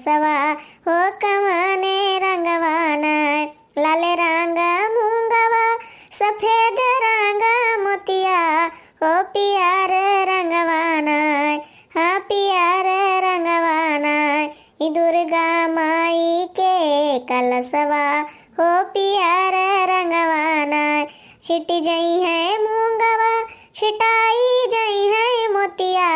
कलसवा हो कवने रंगवाना, लाल रंग मूंगवा सफेद रंग मोतिया हो पियर रंगवाना, हाँ पियर रंगवाना। ई दुर्गा माई के कलसवा हो पियर रंगवाना। छिटी जई है मूंगवा छिटाई जई है मोतिया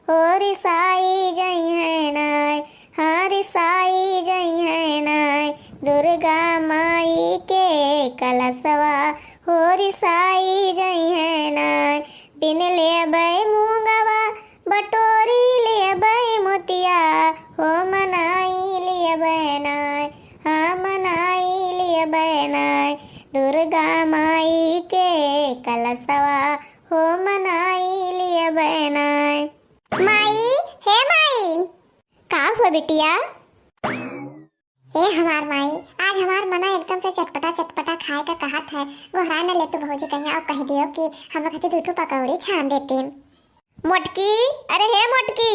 हो रिसाई जई है नाय, हाँ रिसाई जई है नाय। दुर्गा माई के कलसवा हो रिसाई जई है नाय। बिन लेबै मूंगवा बटोरी लेबै मोतिया हो मनाई लेबै नाय, हाँ मनाई लेबै नाय। दुर्गा माई के कलसवा हो मनाई लेबै नाय। माई, हे माई, का हुआ बिटिया? हे हमार माई, आज हमार मना एकदम से चटपटा चटपटा खाए का कहत है। गोहरा न ले तो भौजी कहीं और कह दियो कि हम लोग खातिर दूठो पकौड़ी छान देती। मोटकी, अरे हे मोटकी,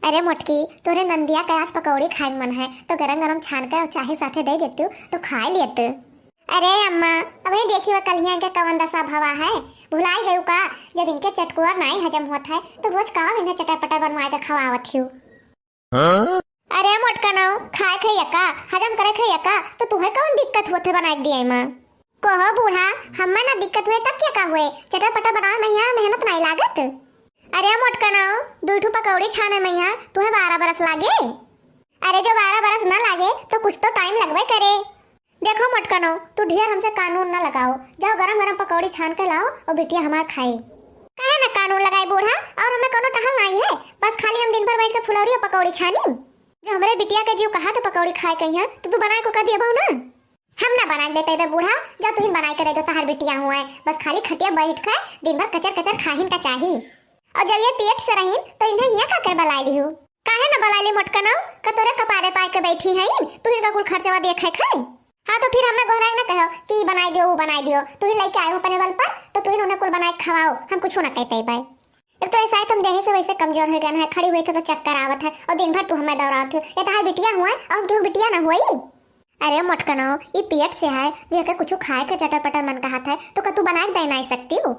अरे मोटकी, तोरे नंदिया के आज पकौड़ी खाए मन है तो गरम गरम छान के और चाहे साथे दे देती हूँ तो खा लेते। अरे अम्मा, अभी देखियो कलिया के कवन दशा भवा है, भुलाई गयू का? जब इनके चटकुआ नहीं हजम होता है तो रोज का इन्हें चटर पटर बनवा के खवावत हूँ। अरे मोटका नाव खाए खइया का, हजम करे खइया का, तो तुम्हें कौन दिक्कत होते बनाए दिए माँ? कहो बूढ़ा, हमें ना दिक्कत हुए तब क्या का हुए, चटर पटर बनाए में यहाँ मेहनत नहीं लागत। अरे मोटका नाव दूठू पकौड़ी छाने में यहाँ तुम्हें 12 बरस लागे? अरे जो 12 बरस न लागे तो कुछ तो टाइम लगवे करे। देखो मोटका नाव, तू ढेर हमसे कानून न लगाओ, जाओ गरम गरम पकौड़ी छान के लाओ और बिटिया हमार खाए। काहे ना कानून लगाए बूढ़ा, और हमें कोनो टहल नहीं है, बस खाली हम दिन भर बैठ के फुलौरी और पकौड़ी छानी। जो हमरे बिटिया के जीव कहा तो पकौड़ी खाए कहीं तो तू बनाए को कह दिया ना। हम ना बना दे पेबे बूढ़ा, जा तू ही बनाए के दे दो, तहार बिटिया हुआ है, बस खाली खटिया बैठ के दिन भर कचर कचर खाहिन का चाही। और जब ये पेट से रहीन तो इन्हें यहाँ का कर बलाई ली हूँ। काहे ना बलाई ली मोटका नाव, कतोरे कपारे पाए के बैठी है तू ही का कुल खर्चवा दे खाए खाए। हाँ तो फिर हमें गोहराई ना कहो कि बनाई दियो वो बनाई दियो, तू ही लेके आए हो अपने बल पर तो तू ही उन्हें कुल बनाए खवाओ, हम कुछ ना कहते भाई। एक तो ऐसा है तुम देहे से वैसे कमजोर हो गए है, खड़ी हुई तो चक्कर आवत है और दिन भर तू हमें दौड़ात हो। ये तहार बिटिया हुआ और तू बिटिया ना हुई। अरे मोटका नाव, ये पेट से है जो के कुछ खाए के चटर पटर मन कहत है तो तू बना के दे नहीं सकती हो।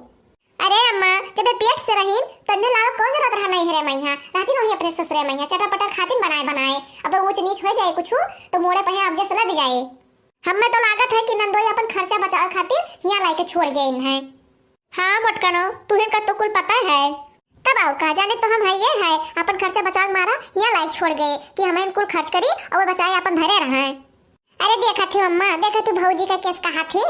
अरे अम्मा, जब पेट से रहीन तो ने लाओ कौन जरूरत रहा नहीं है मैया, रहती नहीं अपने ससुरे मैया, चटर पटर खातिर बनाए बनाए, अब ऊंच नीच हो जाए कुछ तो मोड़े पे अब जैसे लग जाए। हमें तो लागत है कि नंदोई अपन खर्चा बचा खातिर यहाँ लाके छोड़ गए इन्हें। हाँ मोटका नाव, तुम्हें का तो कुल पता है, तब आओ का जाने तो हम है ये है अपन खर्चा बचा मारा यहाँ लाइक छोड़ गए कि हमें कुल खर्च करी और वो बचाए अपन धरे रहे। अरे देखा थी अम्मा, देखा तू भौजी का केस कहा थी।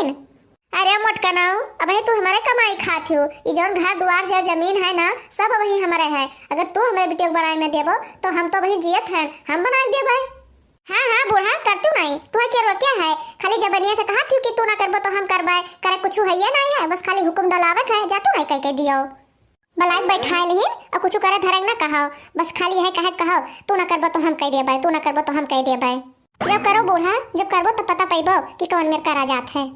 अरे मोटका नाव, अब तू हमारे कमाई खाती हो, ये जो घर द्वार जो जमीन है ना सब वही हमारे है, अगर तू हमारे बेटियों को बनाए न देबो तो हम तो वही जियत है, हम बना दे भाई। हाँ हाँ बूढ़ा, कर तू नहीं, तुम्हें क्या रोक्या है, खाली जबनिया से कहा थी कि तू ना करबो तो हम करबाए, करे कुछ है ये नहीं है, बस खाली हुक्म डलावे है, जा तू नहीं कह के दियो, बलाक बैठाए लिहिन और कुछ करे धरे ना कहो, बस खाली है कहे कहो तू ना करबो तो हम कह दे भाई, तू ना करबो तो हम कह दे भाई। जब करो बूढ़ा, जब करबो तो पता पैबो कि कौन मेरे करा जात है।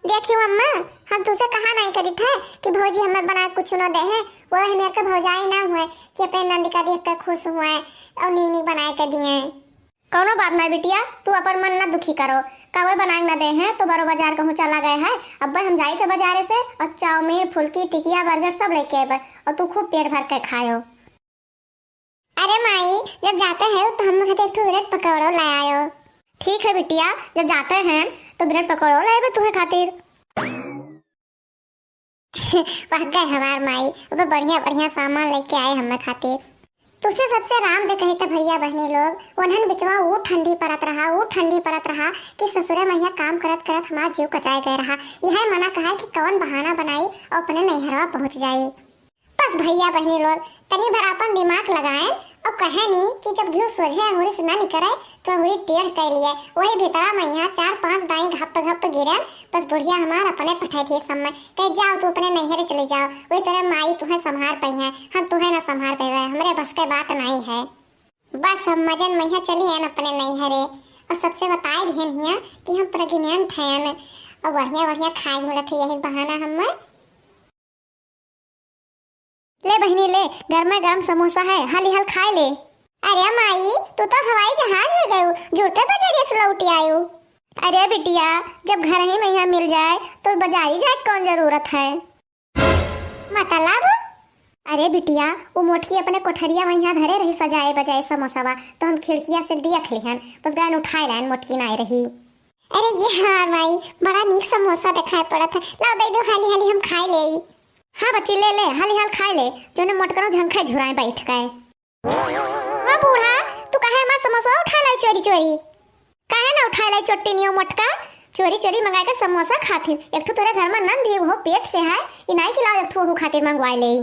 देखियो अम्मा, हम तुझसे कहा नहीं करी थे कि भौजी हमें बना कुछ न दे है, वो है मेरे के भौजाई ना हुए कि अपने नंदी का देख कर खुश हुए और नीनी बनाए के दिए। कौनो बात नहीं बिटिया, तू अपन मन न दुखी करो, कवे बनाए न दे हैं तो बड़ो बाजार कहूँ चला गए है, अब हम जाई थे बाजारे से और चाउमीन फुल्की टिकिया बर्गर सब लेके आए और तू खूब पेट भर के खायो। अरे माई, जब जाते हैं तो हम लोग एक ब्रेड पकौड़ो ले आयो। ठीक है बिटिया, जब जाते हैं तो ब्रेड पकौड़ो लाए तुम्हें खातिर। गए हमार माई, वो बढ़िया बढ़िया सामान लेके आए हमें खातिर। तुझसे सबसे राम दे कही था भैया बहनी लोग उन्हन बिचवा वो ठंडी परत रहा कि ससुरे मैया काम करत करत हमारा जीव कचाए गए रहा। यह मना कहा कि कौन बहाना बनाई और अपने नैहरवा पहुंच जाई। बस भैया बहनी लोग तनी भर अपन दिमाग लगाए और कहे नहीं कि जब घी सोझे अंगूरी से ना निकले तो अंगूरी टेढ़ कर लिए, वही भीतरा मैया 4-5 दाई घप गिरे। बस बुढ़िया हमार अपने पठाई थी समय कह जाओ तू अपने नैहरे चले जाओ, वही तेरे माई तुम्हें संभाल पाई है, हम तुम्हें ना संभाल पाए, हमारे बस के बात नहीं है। बस हम मजन मैया चली है अपने नैहरे और सबसे बताए दिए कि हम प्रेग्नेंट हैं और बढ़िया बढ़िया खाए मिलत है, यही बहाना हमें। ले बहनी ले, गर्मा गर्म समोसा है, हाली हाल खाए ले। अरे माई, तू तो हवाई जहाज में गयू, जूते बजारिया से लौटी आयु। अरे बिटिया, जब घर ही में यहाँ मिल जाए तो बाजारी जाए कौन जरूरत है। मतलब? अरे बिटिया, वो मोटकी अपने कोठरिया में यहाँ धरे रही सजाए बजाए समोसावा, तो हम खिड़किया से देख लिहन, बस गए उठाए रहन, मोटकी ना रही। अरे ये हाँ माई, बड़ा नीक समोसा दिखाई पड़ा था, लाओ दे दो हाली हाली हम खाए ले। हाँ बच्ची ले ले, हाली हाल खाए ले, जो ने मोटकनो झंखे झुराए बैठ गए। हाँ बूढ़ा, तू काहे हमारा समोसा उठा लाई चोरी चोरी? काहे ना उठा लाई चोटी नियो मोटका, चोरी चोरी मंगा के समोसा खातिर। एक ठो तोरे घर में नंद ही हो पेट से है, इनाई खिलाओ एक ठो खातिर मंगवाए ले।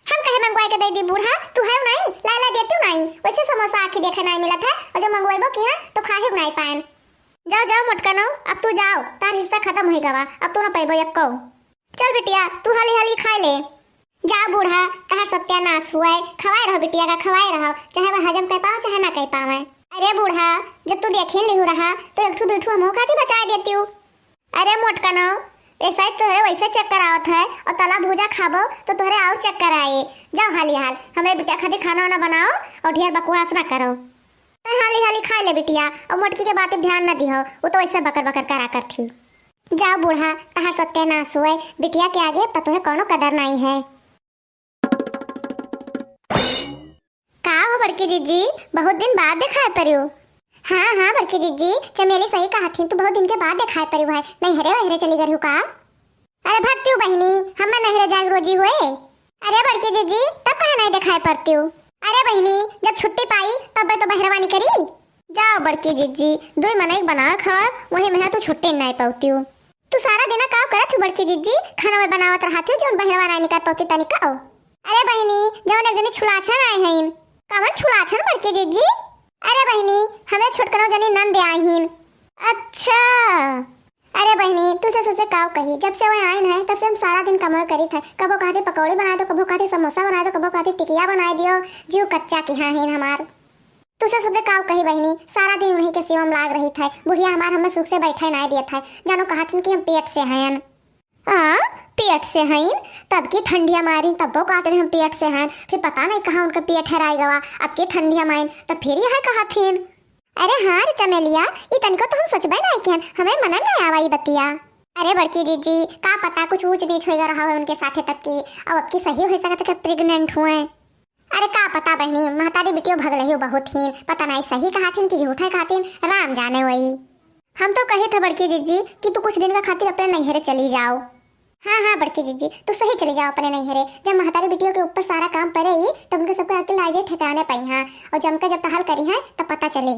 हम कहे मंगवाए के दे दी बूढ़ा, तू है नहीं लाला देती नहीं, वैसे समोसा आखी देखे नहीं मिला था, और जो मंगवाइबो किया तो खाहे नहीं पाएन। जाओ जाओ मोटकनो, अब तू जाओ, तार हिस्सा खत्म हो गवा, अब तू ना पैबो यक्को। चल बिटिया, तू हाली हाली खा ले। जा बूढ़ा, कहा सत्यानाश हुआ है, खवाए रहो बिटिया का, खवाए रहो, चाहे वह हजम कर पाओ चाहे ना कर पावे। अरे बूढ़ा, जब तू देखे नहीं हो रहा तो एक ठो दो ठो मुंह खाती बचा देती हूँ। अरे मोटकनो, ऐसा ही तोहरे वैसे चक्कर आवत है, और तला भूजा खाबो तो तोहरे और चक्कर आए। जाओ हाली हाल हमारे बिटिया खातिर खाना वाना बनाओ, और ढेर बकवास ना करो। हाली हाली खा ले बिटिया, और मोटकी के बातें ध्यान न दिहो, वो तो ऐसे बकर बकर करा कर थी। जाओ बूढ़ा, तहार सत्यानाश हुए, बिटिया के आगे पतो है कोनो कदर नहीं है। का हो बड़की जीजी, बहुत दिन बाद दिखाई परियो। हाँ हाँ बड़की जीजी, चमेली सही कहा थी, तू बहुत दिन के बाद दिखाई परियो है, नहीं हरे वहरे चली गई का? अरे भक्ति बहनी, हम नहीं जाग रोजी हुए। अरे बड़की जीजी, तब कहा नहीं दिखाई पड़ती हूँ? अरे बहनी, जब छुट्टी पाई तब तो बहरवानी करी। जाओ बड़की जीजी, दो मनाई बना खा, वही मैं तो छुट्टी नहीं पाती हूँ। तू सारा दिन का करत हूँ बड़की जीजी, खाना में बनावत रहती हूँ, जो बहरवा नहीं निकाल पाती तनिका। अरे बहनी, जो एक जनी छुलाछन आए हैं, कवन छुलाछन बड़की जीजी? अरे बहनी, हमें छोटकनो जनी नंद आई हैं। अच्छा, अरे बहनी, तुझे सबसे काव कही, जब से वो आए हैं तब से हम सारा दिन कमाई करी थे, कबो कहते पकौड़ी बना दो, कबो कहते समोसा बना दो, कबो कहते टिकिया बना दियो, जीव कच्चा की हाँ है हमार। तुझे सबसे काव कही बहनी, सारा दिन उन्हीं के सेवा में लाग रही था, बुढ़िया हमार हमें सुख से बैठे नहीं दिया था, जानो कहा थी कि हम पेट से हैं। हाँ पेट से हैं, तब की ठंडिया मारी तब वो कहते हम पेट से हैं, फिर पता नहीं कहाँ उनका पेट हराई गवा, अब की ठंडिया मारी तब फिर यह कहा थी। अरे हाँ चमेलिया, ये तनिको तो हम सोचबे नहीं किया, हमें मनन नहीं आवा ये बतिया। अरे बड़की जीजी, का पता कुछ ऊंच नीच हो रहा है उनके साथे तब की, और अब की सही हो सकता है प्रेग्नेंट हुए। अरे का पता बहनी, महतारी बिटियो भगले हो बहुत ही, पता नहीं सही कहा थी कि झूठा कहा थी, राम जाने वही। हम तो कहे थे बड़की जीजी कि तू कुछ दिन का खातिर अपने नैहरे चली जाओ। हाँ हाँ बड़की जीजी, तू सही चली जाओ अपने नैहरे, जब महतारी बिटियों के ऊपर सारा काम पड़े ही तब उनके सबको अकेले आजे ठिकाने पाई हैं, और जम के जब तहाल करी है तब पता चले।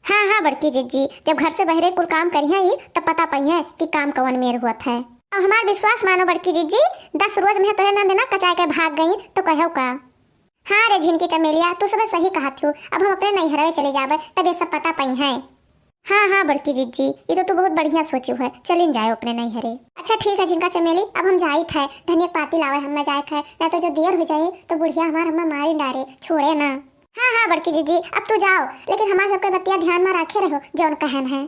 हाँ हाँ बड़की जीजी, जब घर से बहरे कुल काम करी है ही तब पता पाई है कि काम कवन मेर हुआ है। और हमारा विश्वास मानो बड़की जीजी, 10 रोज में तोहे नंद ना कचाए के भाग गई तो कहो का। हाँ रे झिनकी चमेलिया, तू सब सही कहा थी, अब हम अपने नैहरे चले जावे तब ये सब पता पाई है। हाँ हाँ बड़की जीजी, ये तो तू बहुत बढ़िया सोचू है, चलिन जाए अपने नैहरे। अच्छा ठीक है झिनका चमेली, अब हम जाई थे, धनिया पाती लावे हमें जाए थे, नहीं तो जो देर हो जाए तो बुढ़िया हमार हमें मारी डारे, छोड़े ना। हाँ हाँ बड़की जीजी, अब तू जाओ, लेकिन हमारे सबके बतिया ध्यान में रखे रहो जो कहन है।